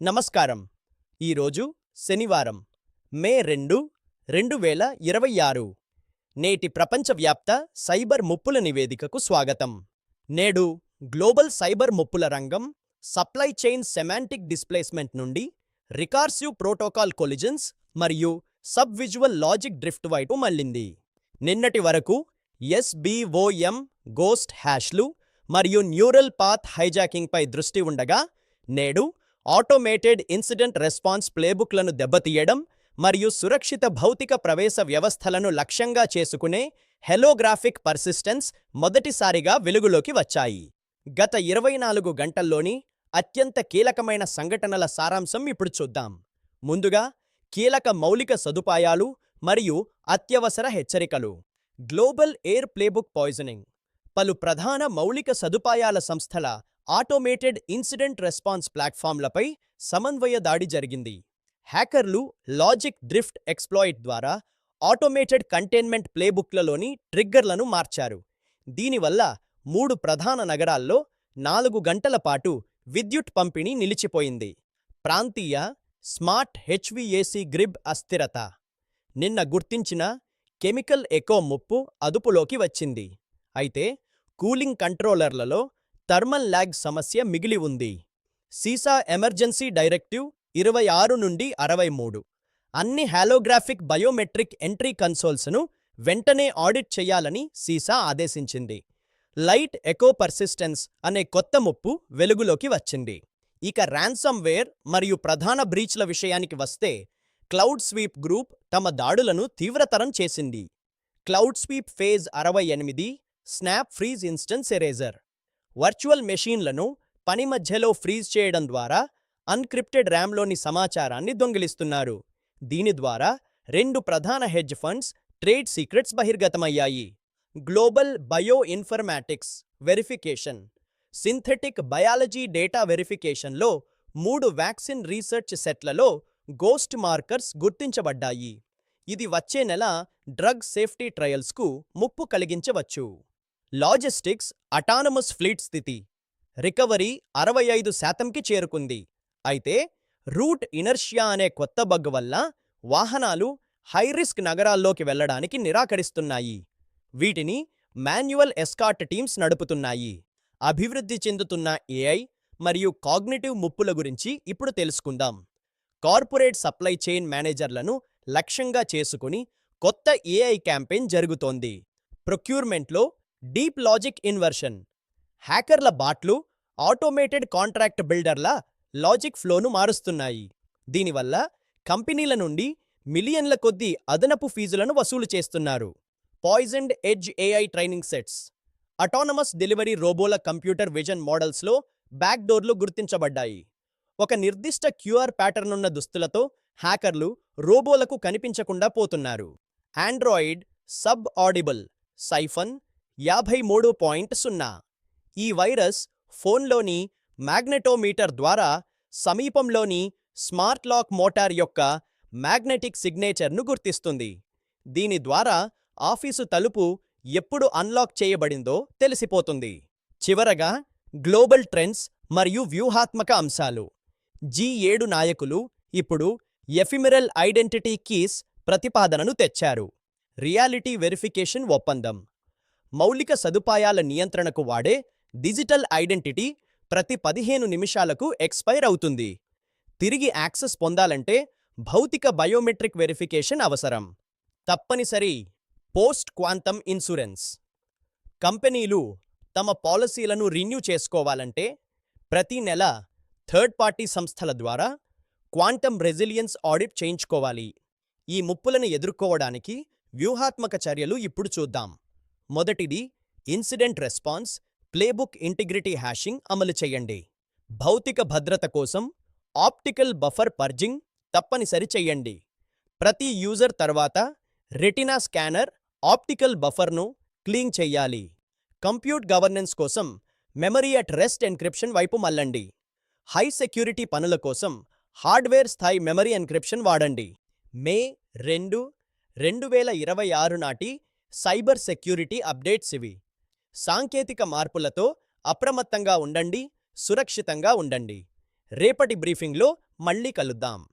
నమస్కారం. ఈరోజు శనివారం మే 2, 2026. నేటి ప్రపంచవ్యాప్త సైబర్ ముప్పుల నివేదికకు స్వాగతం. నేడు గ్లోబల్ సైబర్ ముప్పుల రంగం సప్లై చైన్ సెమాంటిక్ డిస్ప్లేస్మెంట్ నుండి రికార్సివ్ ప్రోటోకాల్ కొలిజన్స్ మరియు సబ్ విజువల్ లాజిక్ డ్రిఫ్ట్ వైపు మళ్లింది. నిన్నటి వరకు SBOM గోస్ట్ హ్యాష్లు మరియు న్యూరల్ పాత్ హైజాకింగ్పై దృష్టి ఉండగా, నేడు ఆటోమేటెడ్ ఇన్సిడెంట్ రెస్పాన్స్ ప్లేబుక్లను దెబ్బతీయడం మరియు సురక్షిత భౌతిక ప్రవేశ వ్యవస్థలను లక్ష్యంగా చేసుకునే హెలోగ్రాఫిక్ పర్సిస్టెన్స్ మొదటిసారిగా వెలుగులోకి వచ్చాయి. గత 24 గంటల్లోని అత్యంత కీలకమైన సంఘటనల సారాంశం ఇప్పుడు చూద్దాం. ముందుగా, కీలక మౌలిక సదుపాయాలు మరియు అత్యవసర హెచ్చరికలు. Global air playbook poisoning. పలు ప్రధాన మౌలిక సదుపాయాల సంస్థల ఆటోమేటెడ్ ఇన్సిడెంట్ రెస్పాన్స్ ప్లాట్ఫామ్లపై సమన్వయ దాడి జరిగింది. హ్యాకర్లు లాజిక్ డ్రిఫ్ట్ ఎక్స్ప్లాయిట్ ద్వారా ఆటోమేటెడ్ కంటైన్మెంట్ ప్లేబుక్లలోని ట్రిగ్గర్లను మార్చారు. దీనివల్ల 3 ప్రధాన నగరాల్లో 4 గంటల పాటు విద్యుత్ పంపిణీ నిలిచిపోయింది. ప్రాంతీయ స్మార్ట్ HVAC గ్రిడ్ అస్థిరత. నిన్న గుర్తించిన కెమికల్ ఎకో ముప్పు అదుపులోకి వచ్చింది. అయితే కూలింగ్ కంట్రోలర్లలో థర్మల్ ల్యాగ్ సమస్య మిగిలి ఉంది. సీసా ఎమర్జెన్సీ డైరెక్టివ్ 26 నుండి 63 అన్ని హాలోగ్రాఫిక్ బయోమెట్రిక్ ఎంట్రీ కన్సోల్స్ను వెంటనే ఆడిట్ చేయాలని సీసా ఆదేశించింది. లైట్ ఎకో పర్సిస్టెన్స్ అనే కొత్త ముప్పు వెలుగులోకి వచ్చింది. ఇక ర్యాన్సమ్వేర్ మరియు ప్రధాన బ్రీచ్ల విషయానికి వస్తే, క్లౌడ్ స్వీప్ గ్రూప్ తమ దాడులను తీవ్రతరం చేసింది. Cloud sweep phase 68 snap freeze instance eraser. Virtual మెషీన్లను పని మధ్యలో ఫ్రీజ్ చేయడం ద్వారా అన్క్రిప్టెడ్ ర్యామ్లోని సమాచారాన్ని దొంగిలిస్తున్నారు. దీని ద్వారా 2 ప్రధాన హెడ్జ్ ఫండ్స్ ట్రేడ్ సీక్రెట్స్ బహిర్గతమయ్యాయి. Global bioinformatics verification. Synthetic biology data వెరిఫికేషన్లో 3 వ్యాక్సిన్ రీసెర్చ్ సెట్లలో గోస్ట్ మార్కర్స్ గుర్తించబడ్డాయి. ఇది వచ్చే నెల డ్రగ్ సేఫ్టీ ట్రయల్స్కు ముప్పు కలిగించవచ్చు. లాజిస్టిక్స్ అటానమస్ ఫ్లీట్ స్థితి. రికవరీ 65%కి చేరుకుంది. అయితే రూట్ ఇనర్షియా అనే కొత్త బగ్ వల్ల వాహనాలు హైరిస్క్ నగరాల్లోకి వెళ్లడానికి నిరాకరిస్తున్నాయి. వీటిని మాన్యువల్ ఎస్కార్ట్ టీమ్స్ నడుపుతున్నాయి. అభివృద్ధి చెందుతున్న AI మరియు కాగ్నిటివ్ ముప్పుల గురించి ఇప్పుడు తెలుసుకుందాం. కార్పొరేట్ సప్లై చైన్ మేనేజర్లను లక్ష్యంగా చేసుకుని కొత్త AI క్యాంపెయిన్ జరుగుతోంది. ప్రొక్యూర్మెంట్లో డీప్ లాజిక్ ఇన్వర్షన్. హ్యాకర్ల బాట్లు ఆటోమేటెడ్ కాంట్రాక్ట్ బిల్డర్ల లాజిక్ ఫ్లోను మారుస్తున్నాయి. దీనివల్ల కంపెనీల నుండి మిలియన్ల కొద్దీ అదనపు ఫీజులను వసూలు చేస్తున్నారు. Poisoned edge AI training sets. Autonomous delivery రోబోల కంప్యూటర్ విజన్ మోడల్స్లో బ్యాక్డోర్లు గుర్తించబడ్డాయి. ఒక నిర్దిష్ట QR ప్యాటర్న్ ఉన్న దుస్తులతో హ్యాకర్లు రోబోలకు కనిపించకుండా పోతున్నారు. Android sub audible siphon 53.0. ఈ వైరస్ ఫోన్లోని మ్యాగ్నెటోమీటర్ ద్వారా సమీపంలోని స్మార్ట్ లాక్ మోటార్ యొక్క మ్యాగ్నెటిక్ సిగ్నేచర్ను గుర్తిస్తుంది. దీని ద్వారా ఆఫీసు తలుపు ఎప్పుడు అన్లాక్ చేయబడిందో తెలిసిపోతుంది. చివరగా, గ్లోబల్ ట్రెండ్స్ మరియు వ్యూహాత్మక అంశాలు. G7 నాయకులు ఇప్పుడు ఎఫిమెరల్ ఐడెంటిటీ కీస్ ప్రతిపాదనను తెచ్చారు. రియాలిటీ వెరిఫికేషన్ ఒప్పందం. మౌలిక సదుపాయాల నియంత్రణకు వాడే డిజిటల్ ఐడెంటిటీ ప్రతి 15 నిమిషాలకు ఎక్స్పైర్ అవుతుంది. తిరిగి యాక్సెస్ పొందాలంటే భౌతిక బయోమెట్రిక్ వెరిఫికేషన్ అవసరం. తప్పనిసరి. Post quantum insurance. కంపెనీలు తమ పాలసీలను రిన్యూ చేసుకోవాలంటే ప్రతి నెల థర్డ్ పార్టీ సంస్థల ద్వారా క్వాంటమ్ రెసిలియన్స్ ఆడిట్ చేయించుకోవాలి. ఈ ముప్పులను ఎదుర్కోవడానికి వ్యూహాత్మక చర్యలు ఇప్పుడు చూద్దాం. మొదటిది, incident response playbook integrity hashing అమలు చేయండి. భౌతిక భద్రత కోసం ఆప్టికల్ బఫర్ పర్జింగ్ తప్పనిసరి చెయ్యండి. ప్రతి యూజర్ తర్వాత రెటినా స్కానర్ ఆప్టికల్ బఫర్ను క్లీన్ చెయ్యాలి. కంప్యూట్ గవర్నెన్స్ కోసం మెమరీ అట్ రెస్ట్ ఎన్క్రిప్షన్ వైపు మళ్ళండి. హై సెక్యూరిటీ పనుల కోసం హార్డ్వేర్ స్థాయి మెమరీ ఎన్క్రిప్షన్ వాడండి. మే 2, 2026 నాటి సైబర్ సెక్యూరిటీ అప్డేట్స్ ఇవి. సాంకేతిక మార్పులతో అప్రమత్తంగా ఉండండి, సురక్షితంగా ఉండండి. రేపటి బ్రీఫింగ్లో మళ్ళీ కలుద్దాం.